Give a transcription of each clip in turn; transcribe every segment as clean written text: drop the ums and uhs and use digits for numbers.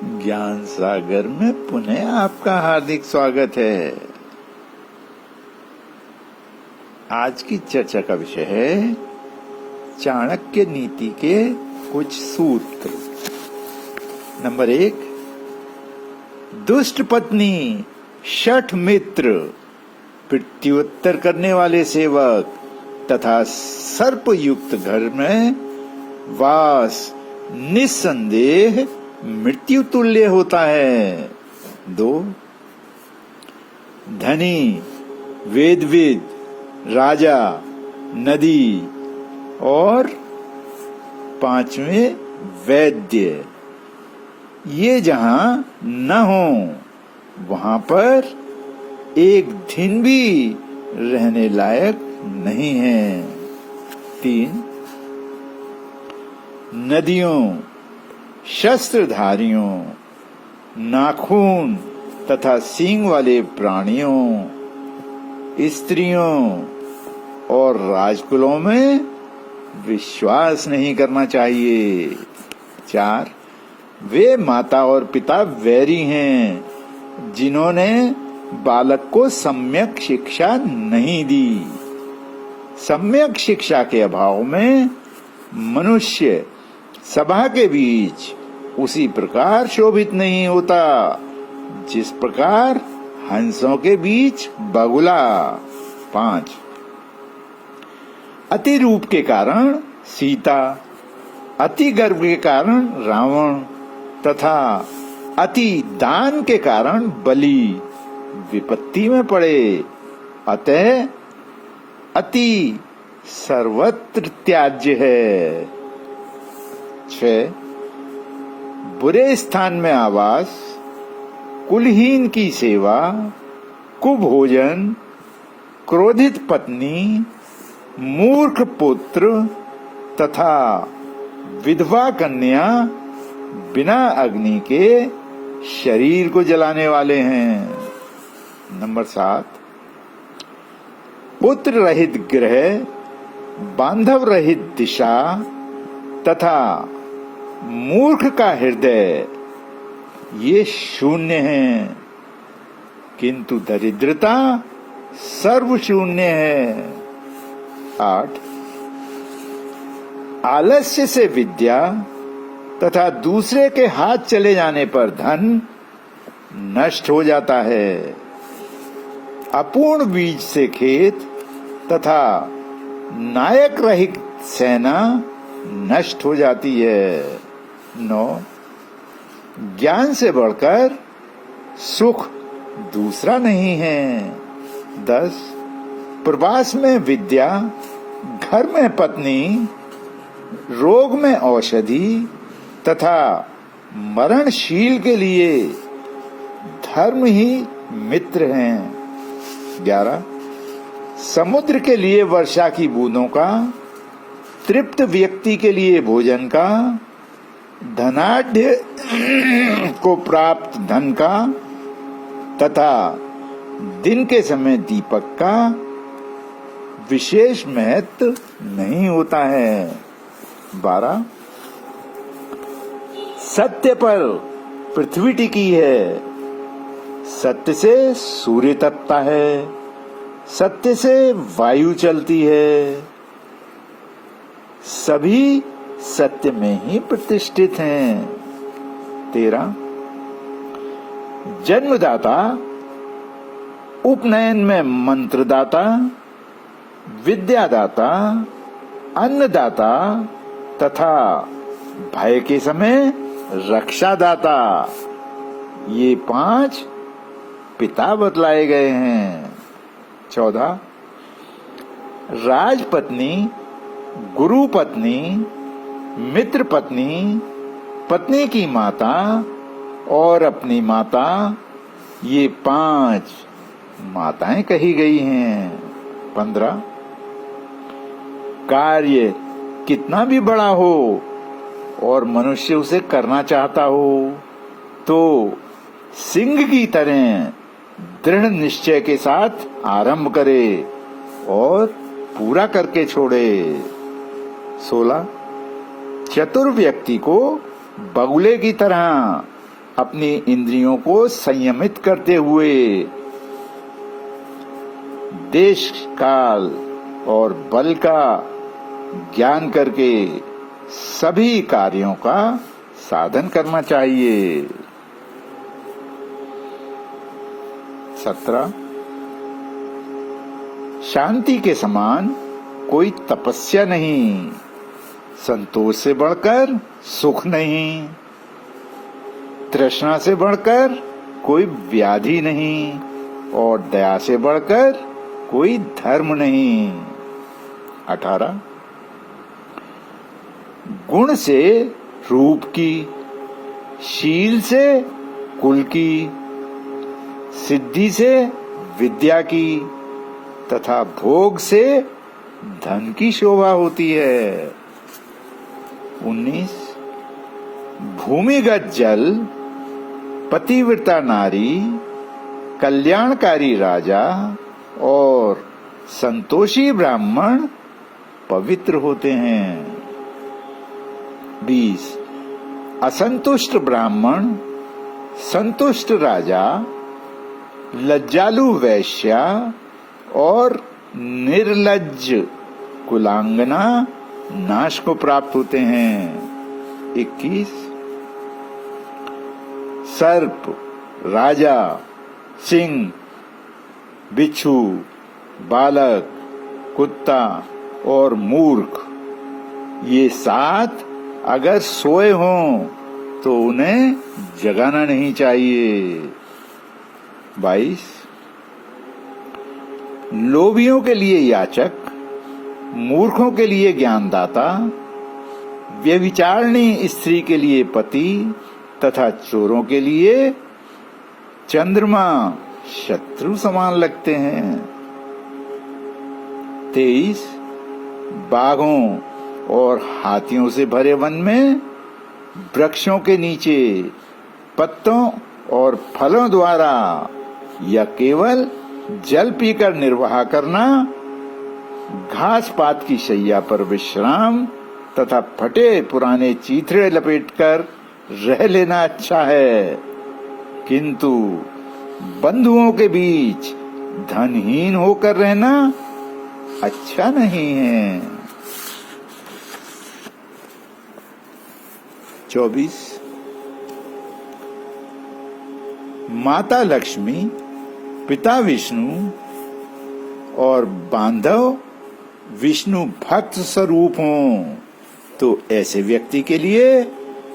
ज्ञान सागर में पुनः आपका हार्दिक स्वागत है। आज की चर्चा का विषय है चाणक्य नीति के कुछ सूत्र। नंबर 1, दुष्ट पत्नी, शठ मित्र, प्रत्युत्तर करने वाले सेवक तथा सर्प युक्त घर में वास निस्संदेह मृत्यु तुल्य होता है। 2, धनी, वेदविद, राजा, नदी और 5वें वैद्य, ये जहां न हो वहां पर एक दिन भी रहने लायक नहीं है। 3, नदियों, शस्त्रधारियों, नाखून तथा सींग वाले प्राणियों, स्त्रियों और राजकुलों में विश्वास नहीं करना चाहिए। 4, वे माता और पिता वैरी हैं जिन्होंने बालक को सम्यक शिक्षा नहीं दी। सम्यक शिक्षा के अभाव में मनुष्य सभा के बीच उसी प्रकार शोभित नहीं होता जिस प्रकार हंसों के बीच बगुला। 5, अति रूप के कारण सीता, अति गर्व के कारण रावण तथा अति दान के कारण बलि विपत्ति में पड़े। अतः अति सर्वत्र त्याज्य है। 6, बुरे स्थान में आवास, कुलहीन की सेवा, कुभोजन, क्रोधित पत्नी, मूर्ख पुत्र तथा विधवा कन्या बिना अग्नि के शरीर को जलाने वाले हैं। नंबर 7, पुत्र रहित गृह, बांधव रहित दिशा तथा मूर्ख का हृदय ये शून्य है, किंतु दरिद्रता सर्वशून्य है। 8, आलस्य से विद्या तथा दूसरे के हाथ चले जाने पर धन नष्ट हो जाता है। अपूर्ण बीज से खेत तथा नायक रहित सेना नष्ट हो जाती है। 9, ज्ञान से बढ़कर सुख दूसरा नहीं है। 10, प्रवास में विद्या, घर में पत्नी, रोग में औषधि तथा मरणशील के लिए धर्म ही मित्र हैं। 11, समुद्र के लिए वर्षा की बूंदों का, तृप्त व्यक्ति के लिए भोजन का, धनाढ्य को प्राप्त धन का तथा दिन के समय दीपक का विशेष महत्व नहीं होता है। 12, सत्य पर पृथ्वी टिकी है, सत्य से सूर्य तपता है, सत्य से वायु चलती है, सभी सत्य में ही प्रतिष्ठित हैं। 13, जन्मदाता, उपनयन में मंत्रदाता, विद्यादाता, अन्नदाता तथा भय के समय रक्षादाता, ये 5 पिता बतलाए गए हैं। 14, राजपत्नी, गुरु पत्नी, मित्र पत्नी, पत्नी की माता और अपनी माता, ये 5 माताएं कही गई हैं। 15, कार्य कितना भी बड़ा हो और मनुष्य उसे करना चाहता हो तो सिंह की तरह दृढ़ निश्चय के साथ आरंभ करे और पूरा करके छोड़े। 16, चतुर व्यक्ति को बगुले की तरह अपनी इंद्रियों को संयमित करते हुए देश काल और बल का ज्ञान करके सभी कार्यों का साधन करना चाहिए। 17 शांति के समान कोई तपस्या नहीं, संतोष से बढ़कर सुख नहीं, तृष्णा से बढ़कर कोई व्याधि नहीं और दया से बढ़कर कोई धर्म नहीं। 18 गुण से रूप की, शील से कुल की, सिद्धि से विद्या की तथा भोग से धन की शोभा होती है। 19 भूमिगत जल, पतिव्रता नारी, कल्याणकारी राजा और संतोषी ब्राह्मण पवित्र होते हैं। 20 असंतुष्ट ब्राह्मण, संतुष्ट राजा, लज्जालु वैश्या और निर्लज्ज कुलांगना नाश को प्राप्त होते हैं। 21 सर्प, राजा, सिंह, बिच्छू, बालक, कुत्ता और मूर्ख, ये 7 अगर सोए हों तो उन्हें जगाना नहीं चाहिए। 22 लोभियों के लिए याचक, मूर्खों के लिए ज्ञानदाता, व्यभिचारिणी स्त्री के लिए पति तथा चोरों के लिए चंद्रमा शत्रु समान लगते हैं। 23 बाघों और हाथियों से भरे वन में वृक्षों के नीचे पत्तों और फलों द्वारा या केवल जल पीकर निर्वाह करना, घास पात की शैया पर विश्राम तथा फटे पुराने चीथड़े लपेटकर रह लेना अच्छा है, किंतु बंधुओं के बीच धनहीन होकर रहना अच्छा नहीं है। 24 माता लक्ष्मी, पिता विष्णु और बांधव विष्णु भक्त स्वरूप हों तो ऐसे व्यक्ति के लिए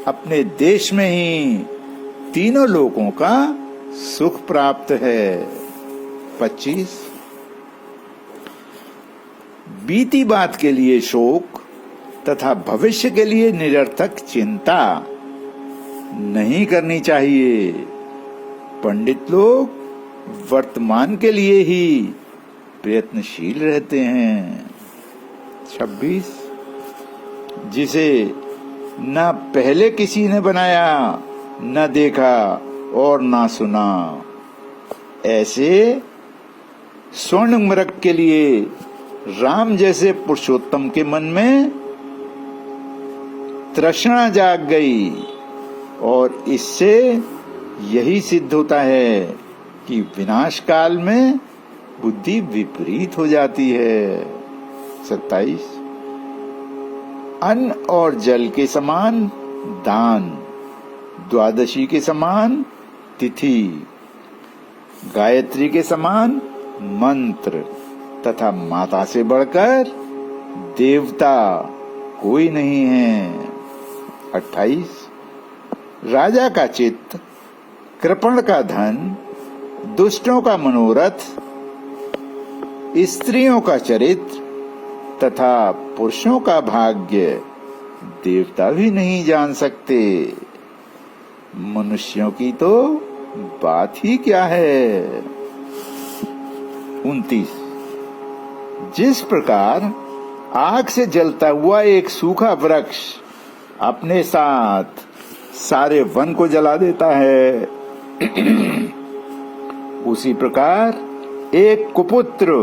अपने देश में ही तीनों लोकों का सुख प्राप्त है। 25 बीती बात के लिए शोक तथा भविष्य के लिए निरर्थक चिंता नहीं करनी चाहिए। पंडित लोग वर्तमान के लिए ही प्रयत्नशील रहते हैं। 26 जिसे न पहले किसी ने बनाया, न देखा और न सुना, ऐसे स्वर्ण मृग के लिए राम जैसे पुरुषोत्तम के मन में तृष्णा जाग गई और इससे यही सिद्ध होता है कि विनाश काल में बुद्धि विपरीत हो जाती है। 27 अन्न और जल के समान दान, द्वादशी के समान तिथि, गायत्री के समान मंत्र तथा माता से बढ़कर देवता कोई नहीं है। 28 राजा का चित्त, कृपण का धन, दुष्टों का मनोरथ, स्त्रियों का चरित्र तथा पुरुषों का भाग्य देवता भी नहीं जान सकते। मनुष्यों की तो बात ही क्या है। 29 जिस प्रकार आग से जलता हुआ एक सूखा वृक्ष अपने साथ सारे वन को जला देता है, उसी प्रकार एक कुपुत्र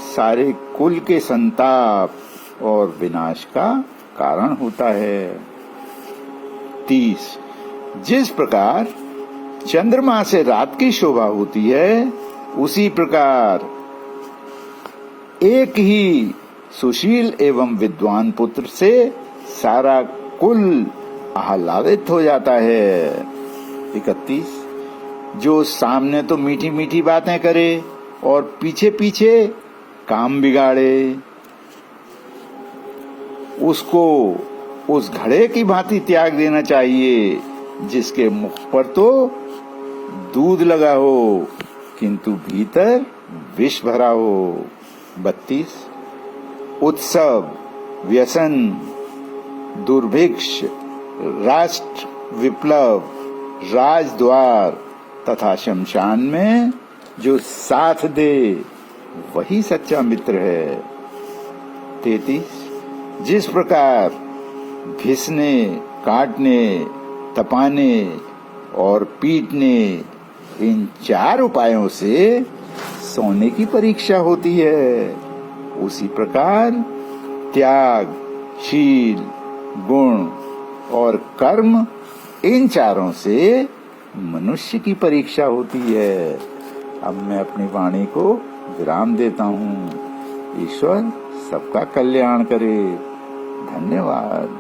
सारे कुल के संताप और विनाश का कारण होता है। 30 जिस प्रकार चंद्रमा से रात की शोभा होती है, उसी प्रकार एक ही सुशील एवं विद्वान पुत्र से सारा कुल आह्लादित हो जाता है। 31, जो सामने तो मीठी मीठी बातें करे और पीछे पीछे काम बिगाड़े, उसको उस घड़े की भांति त्याग देना चाहिए जिसके मुख पर तो दूध लगा हो किंतु भीतर विष भरा हो। 32, उत्सव, व्यसन, दुर्भिक्ष, राष्ट्र विप्लव, राजद्वार तथा शमशान में जो साथ दे वही सच्चा मित्र है। 33, जिस प्रकार घिसने, काटने, तपाने और पीटने, इन 4 उपायों से सोने की परीक्षा होती है, उसी प्रकार त्याग, शील, गुण और कर्म, इन 4 से मनुष्य की परीक्षा होती है। अब मैं अपनी वाणी को विराम देता हूँ। ईश्वर सबका कल्याण करे। धन्यवाद।